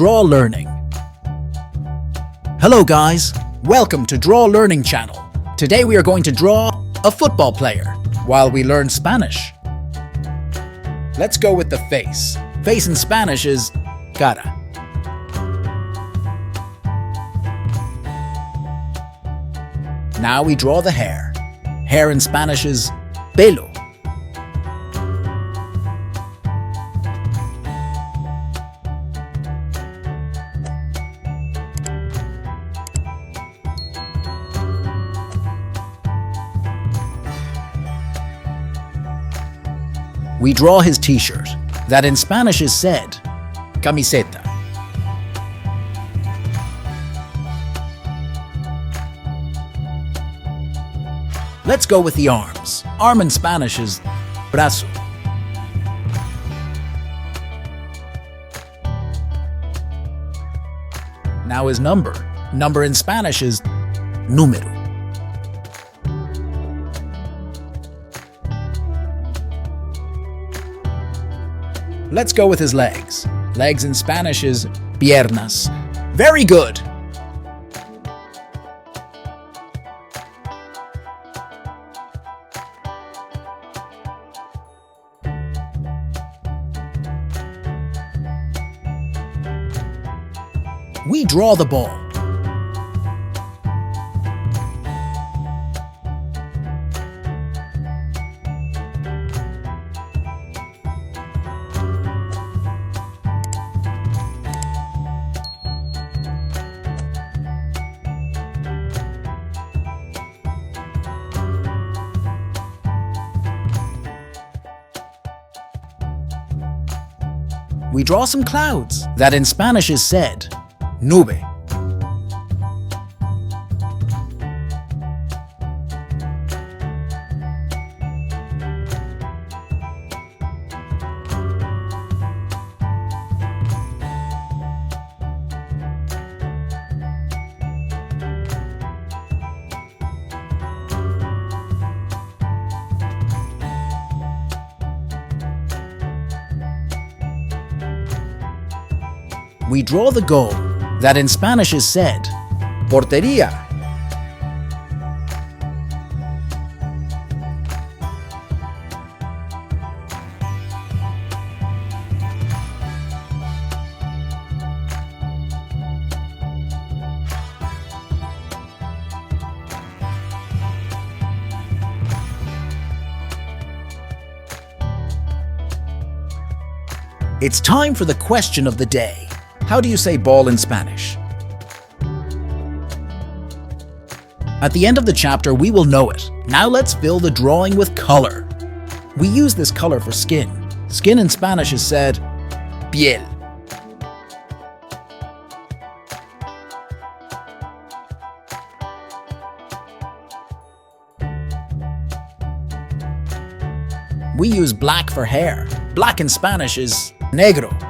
Draw Learning. Hello guys, welcome to Draw Learning channel. Today we are going to draw a football player while we learn Spanish. Let's go with the face. Face in Spanish is CARA. Now we draw the hair. Hair in Spanish is PELO. We draw his t-shirt, that in Spanish is said, CAMISETA. Let's go with the arms. Arm in Spanish is BRAZO. Now his number. Number in Spanish is NÚMERO. Let's go with his legs. Legs in Spanish is PIERNAS. Very good! We draw the ball. We draw some clouds, that in Spanish is said, NUBE. We draw the goal, that in Spanish is said, PORTERÍA. It's time for the question of the day. How do you say ball in Spanish? At the end of the chapter, we will know it. Now let's fill the drawing with color. We use this color for skin. Skin in Spanish is said, PIEL. We use black for hair. Black in Spanish is NEGRO.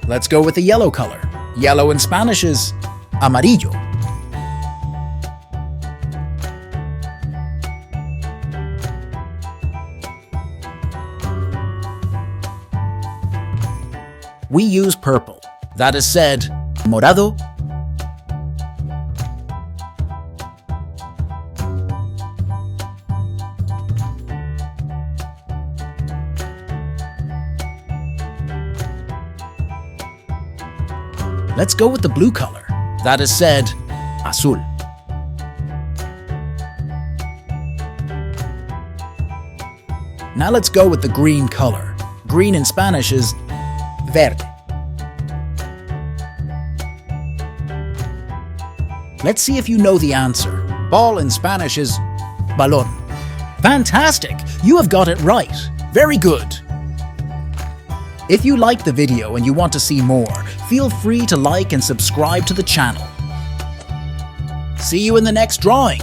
Let's go with the yellow color. Yellow in Spanish is AMARILLO. We use purple. That is said, MORADO. Let's go with the blue color. That is said, AZUL. Now let's go with the green color. Green in Spanish is VERDE. Let's see if you know the answer. Ball in Spanish is BALÓN. Fantastic! You have got it right. Very good. If you liked the video and you want to see more, feel free to like and subscribe to the channel. See you in the next drawing.